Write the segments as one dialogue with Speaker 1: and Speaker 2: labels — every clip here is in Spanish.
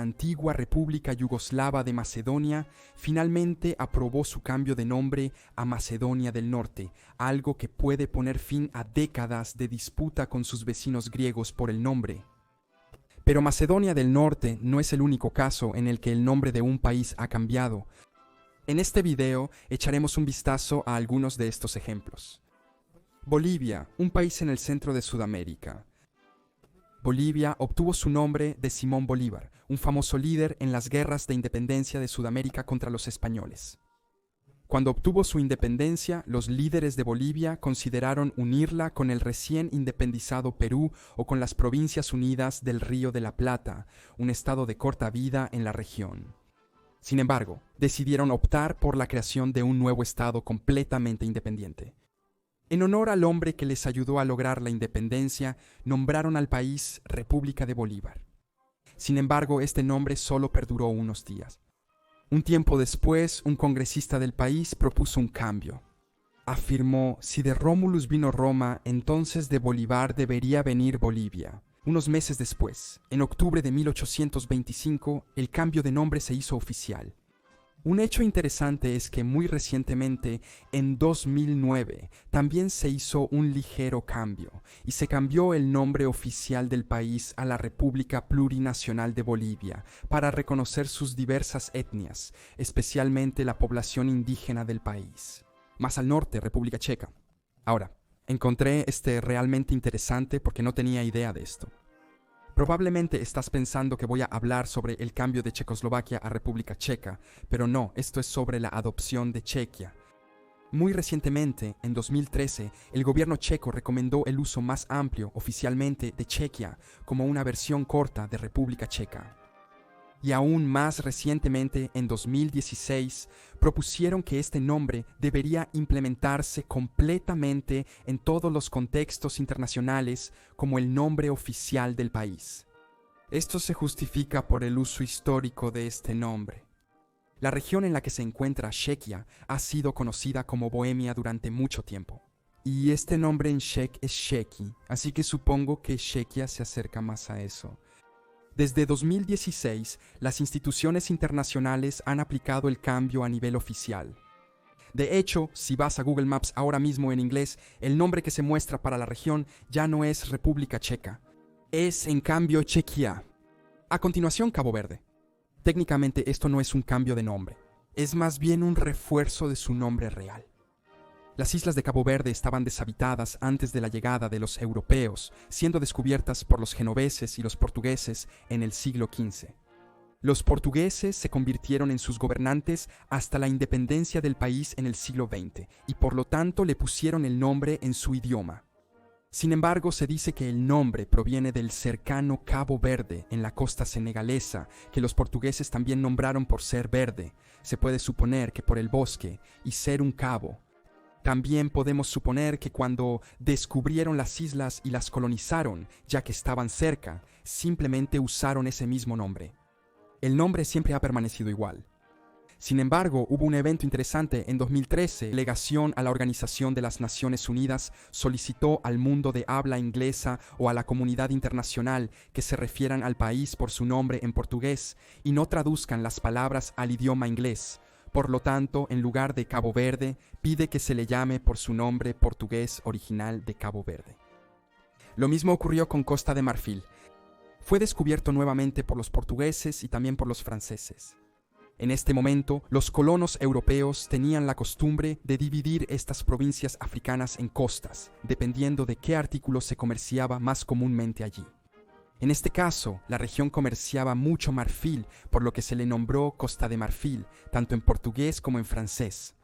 Speaker 1: antigua República Yugoslava de Macedonia finalmente aprobó su cambio de nombre a Macedonia del Norte, algo que puede poner fin a décadas de disputa con sus vecinos griegos por el nombre. Pero Macedonia del Norte no es el único caso en el que el nombre de un país ha cambiado. En este video echaremos un vistazo a algunos de estos ejemplos. Bolivia, un país en el centro de Sudamérica. Bolivia obtuvo su nombre de Simón Bolívar, un famoso líder en las guerras de independencia de Sudamérica contra los españoles. Cuando obtuvo su independencia, los líderes de Bolivia consideraron unirla con el recién independizado Perú o con las Provincias Unidas del Río de la Plata, un estado de corta vida en la región. Sin embargo, decidieron optar por la creación de un nuevo estado completamente independiente. En honor al hombre que les ayudó a lograr la independencia, nombraron al país República de Bolívar. Sin embargo, este nombre solo perduró unos días. Un tiempo después, un congresista del país propuso un cambio. Afirmó: si de Rómulus vino Roma, entonces de Bolívar debería venir Bolivia. Unos meses después, en octubre de 1825, el cambio de nombre se hizo oficial. Un hecho interesante es que muy recientemente, en 2009, también se hizo un ligero cambio y se cambió el nombre oficial del país a la República Plurinacional de Bolivia para reconocer sus diversas etnias, especialmente la población indígena del país. Más al norte, República Checa. Ahora, encontré realmente interesante porque no tenía idea de esto. Probablemente estás pensando que voy a hablar sobre el cambio de Checoslovaquia a República Checa, pero no, esto es sobre la adopción de Chequia. Muy recientemente, en 2013, el gobierno checo recomendó el uso más amplio oficialmente de Chequia como una versión corta de República Checa. Y aún más recientemente, en 2016, propusieron que este nombre debería implementarse completamente en todos los contextos internacionales como el nombre oficial del país. Esto se justifica por el uso histórico de este nombre. La región en la que se encuentra Chequia ha sido conocida como Bohemia durante mucho tiempo. Y este nombre en checo es Chequi, así que supongo que Chequia se acerca más a eso. Desde 2016, las instituciones internacionales han aplicado el cambio a nivel oficial. De hecho, si vas a Google Maps ahora mismo en inglés, el nombre que se muestra para la región ya no es República Checa. Es, en cambio, Chequia. A continuación, Cabo Verde. Técnicamente esto no es un cambio de nombre, es más bien un refuerzo de su nombre real. Las islas de Cabo Verde estaban deshabitadas antes de la llegada de los europeos, siendo descubiertas por los genoveses y los portugueses en el siglo XV. Los portugueses se convirtieron en sus gobernantes hasta la independencia del país en el siglo XX, y por lo tanto le pusieron el nombre en su idioma. Sin embargo, se dice que el nombre proviene del cercano Cabo Verde en la costa senegalesa, que los portugueses también nombraron por ser verde. Se puede suponer que por el bosque y ser un cabo. También podemos suponer que cuando descubrieron las islas y las colonizaron, ya que estaban cerca, simplemente usaron ese mismo nombre. El nombre siempre ha permanecido igual. Sin embargo, hubo un evento interesante en 2013. La delegación a la Organización de las Naciones Unidas solicitó al mundo de habla inglesa o a la comunidad internacional que se refieran al país por su nombre en portugués y no traduzcan las palabras al idioma inglés. Por lo tanto, en lugar de Cabo Verde, pide que se le llame por su nombre portugués original de Cabo Verde. Lo mismo ocurrió con Costa de Marfil. Fue descubierto nuevamente por los portugueses y también por los franceses. En este momento, los colonos europeos tenían la costumbre de dividir estas provincias africanas en costas, dependiendo de qué artículo se comerciaba más comúnmente allí. En este caso, la región comerciaba mucho marfil, por lo que se le nombró Costa de Marfil, tanto en portugués como en francés.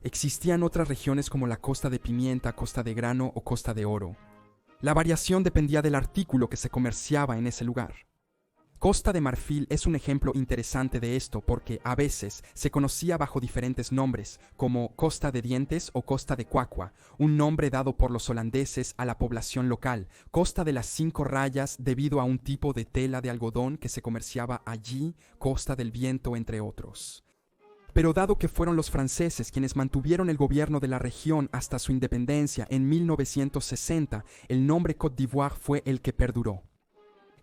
Speaker 1: Existían otras regiones como la Costa de Pimienta, Costa de Grano o Costa de Oro. La variación dependía del artículo que se comerciaba en ese lugar. Costa de Marfil es un ejemplo interesante de esto porque a veces se conocía bajo diferentes nombres, como Costa de Dientes o Costa de Cuacua, un nombre dado por los holandeses a la población local, Costa de las 5 rayas debido a un tipo de tela de algodón que se comerciaba allí, Costa del Viento, entre otros. Pero dado que fueron los franceses quienes mantuvieron el gobierno de la región hasta su independencia en 1960, el nombre Côte d'Ivoire fue el que perduró.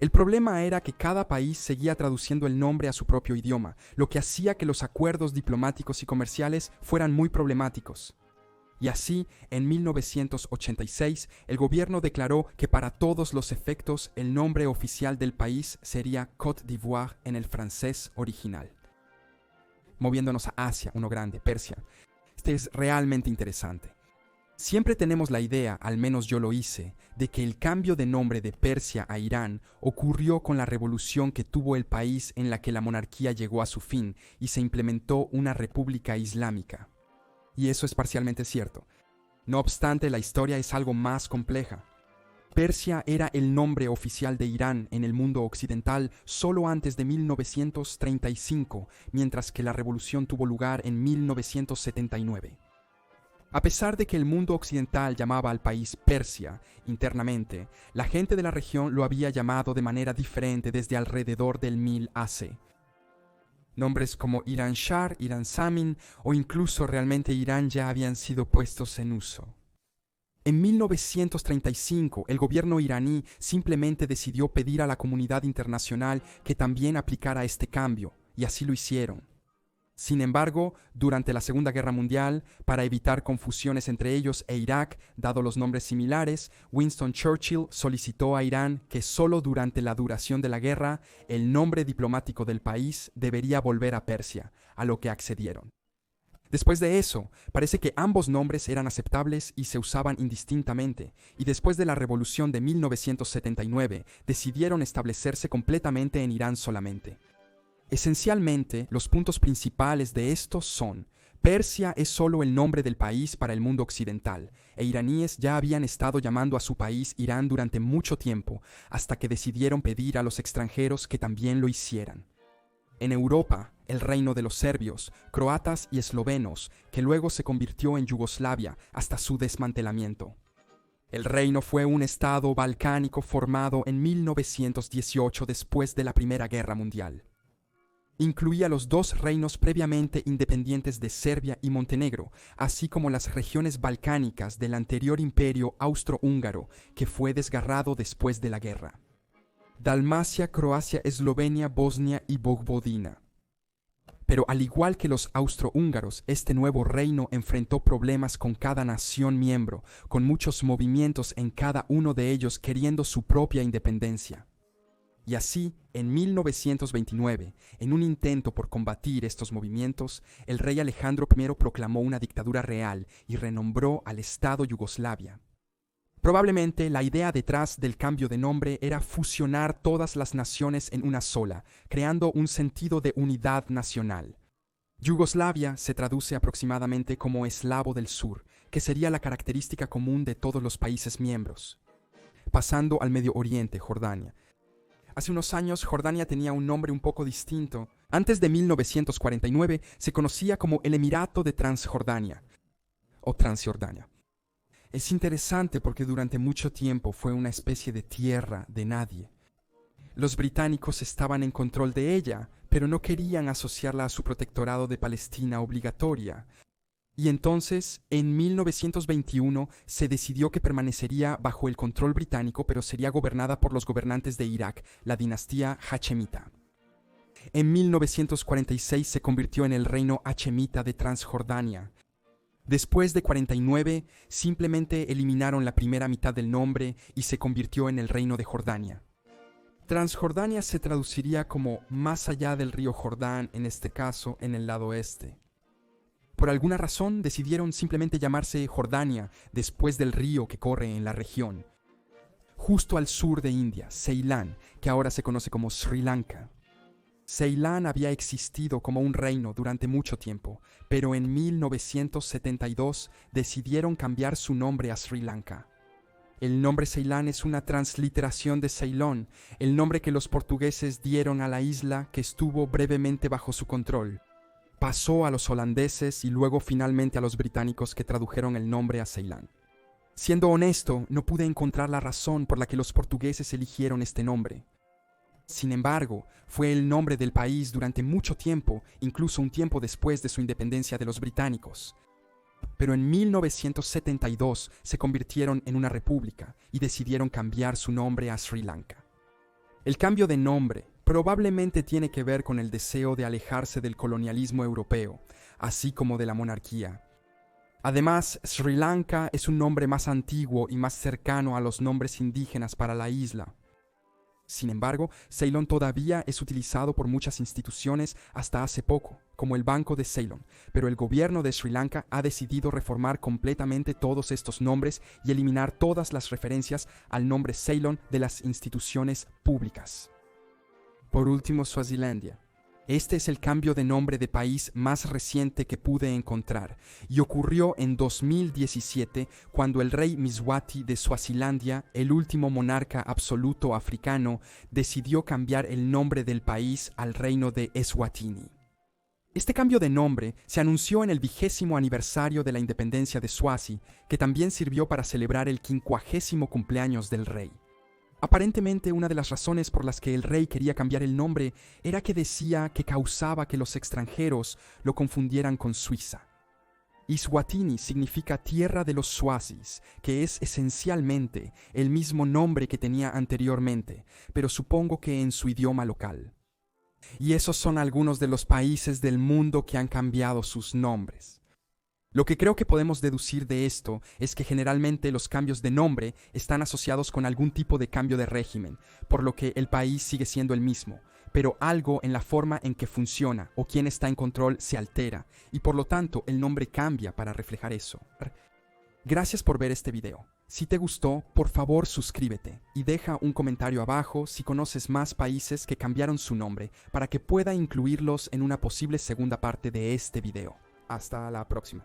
Speaker 1: El problema era que cada país seguía traduciendo el nombre a su propio idioma, lo que hacía que los acuerdos diplomáticos y comerciales fueran muy problemáticos. Y así, en 1986, el gobierno declaró que para todos los efectos el nombre oficial del país sería Côte d'Ivoire en el francés original. Moviéndonos a Asia, uno grande, Persia. Este es realmente interesante. Siempre tenemos la idea, al menos yo lo hice, de que el cambio de nombre de Persia a Irán ocurrió con la revolución que tuvo el país en la que la monarquía llegó a su fin y se implementó una república islámica. Y eso es parcialmente cierto. No obstante, la historia es algo más compleja. Persia era el nombre oficial de Irán en el mundo occidental solo antes de 1935, mientras que la revolución tuvo lugar en 1979. A pesar de que el mundo occidental llamaba al país Persia internamente, la gente de la región lo había llamado de manera diferente desde alrededor del 1000 AC. Nombres como Irán Shah, Irán Samin o incluso realmente Irán ya habían sido puestos en uso. En 1935, el gobierno iraní simplemente decidió pedir a la comunidad internacional que también aplicara este cambio, y así lo hicieron. Sin embargo, durante la Segunda Guerra Mundial, para evitar confusiones entre ellos e Irak, dado los nombres similares, Winston Churchill solicitó a Irán que solo durante la duración de la guerra el nombre diplomático del país debería volver a Persia, a lo que accedieron. Después de eso, parece que ambos nombres eran aceptables y se usaban indistintamente, y después de la revolución de 1979 decidieron establecerse completamente en Irán solamente. Esencialmente, los puntos principales de estos son: Persia es solo el nombre del país para el mundo occidental, e iraníes ya habían estado llamando a su país Irán durante mucho tiempo, hasta que decidieron pedir a los extranjeros que también lo hicieran. En Europa, el reino de los serbios, croatas y eslovenos, que luego se convirtió en Yugoslavia hasta su desmantelamiento. El reino fue un estado balcánico formado en 1918 después de la Primera Guerra Mundial. Incluía los dos reinos previamente independientes de Serbia y Montenegro, así como las regiones balcánicas del anterior imperio austrohúngaro, que fue desgarrado después de la guerra. Dalmacia, Croacia, Eslovenia, Bosnia y Vojvodina. Pero al igual que los austrohúngaros, este nuevo reino enfrentó problemas con cada nación miembro, con muchos movimientos en cada uno de ellos queriendo su propia independencia. Y así, en 1929, en un intento por combatir estos movimientos, el rey Alejandro I proclamó una dictadura real y renombró al Estado Yugoslavia. Probablemente la idea detrás del cambio de nombre era fusionar todas las naciones en una sola, creando un sentido de unidad nacional. Yugoslavia se traduce aproximadamente como eslavo del sur, que sería la característica común de todos los países miembros. Pasando al Medio Oriente, Jordania. Hace unos años, Jordania tenía un nombre un poco distinto. Antes de 1949, se conocía como el Emirato de Transjordania, o Transjordania. Es interesante porque durante mucho tiempo fue una especie de tierra de nadie. Los británicos estaban en control de ella, pero no querían asociarla a su protectorado de Palestina obligatoria. Y entonces, en 1921, se decidió que permanecería bajo el control británico, pero sería gobernada por los gobernantes de Irak, la dinastía hachemita. En 1946 se convirtió en el reino hachemita de Transjordania. Después de 49, simplemente eliminaron la primera mitad del nombre y se convirtió en el reino de Jordania. Transjordania se traduciría como más allá del río Jordán, en este caso, en el lado este. Por alguna razón decidieron simplemente llamarse Jordania después del río que corre en la región. Justo al sur de India, Ceilán, que ahora se conoce como Sri Lanka. Ceilán había existido como un reino durante mucho tiempo, pero en 1972 decidieron cambiar su nombre a Sri Lanka. El nombre Ceilán es una transliteración de Ceilón, el nombre que los portugueses dieron a la isla que estuvo brevemente bajo su control. Pasó a los holandeses y luego finalmente a los británicos que tradujeron el nombre a Ceilán. Siendo honesto, no pude encontrar la razón por la que los portugueses eligieron este nombre. Sin embargo, fue el nombre del país durante mucho tiempo, incluso un tiempo después de su independencia de los británicos. Pero en 1972 se convirtieron en una república y decidieron cambiar su nombre a Sri Lanka. El cambio de nombre probablemente tiene que ver con el deseo de alejarse del colonialismo europeo, así como de la monarquía. Además, Sri Lanka es un nombre más antiguo y más cercano a los nombres indígenas para la isla. Sin embargo, Ceylon todavía es utilizado por muchas instituciones hasta hace poco, como el Banco de Ceylon, pero el gobierno de Sri Lanka ha decidido reformar completamente todos estos nombres y eliminar todas las referencias al nombre Ceylon de las instituciones públicas. Por último, Suazilandia. Este es el cambio de nombre de país más reciente que pude encontrar y ocurrió en 2017 cuando el rey Mswati de Suazilandia, el último monarca absoluto africano, decidió cambiar el nombre del país al reino de Eswatini. Este cambio de nombre se anunció en el 20º aniversario de la independencia de Swazi, que también sirvió para celebrar el 50º cumpleaños del rey. Aparentemente, una de las razones por las que el rey quería cambiar el nombre era que decía que causaba que los extranjeros lo confundieran con Suiza. Eswatini significa tierra de los Swazis, que es esencialmente el mismo nombre que tenía anteriormente, pero supongo que en su idioma local. Y esos son algunos de los países del mundo que han cambiado sus nombres. Lo que creo que podemos deducir de esto es que generalmente los cambios de nombre están asociados con algún tipo de cambio de régimen, por lo que el país sigue siendo el mismo, pero algo en la forma en que funciona o quién está en control se altera, y por lo tanto el nombre cambia para reflejar eso. Gracias por ver este video. Si te gustó, por favor suscríbete y deja un comentario abajo si conoces más países que cambiaron su nombre para que pueda incluirlos en una posible segunda parte de este video. Hasta la próxima.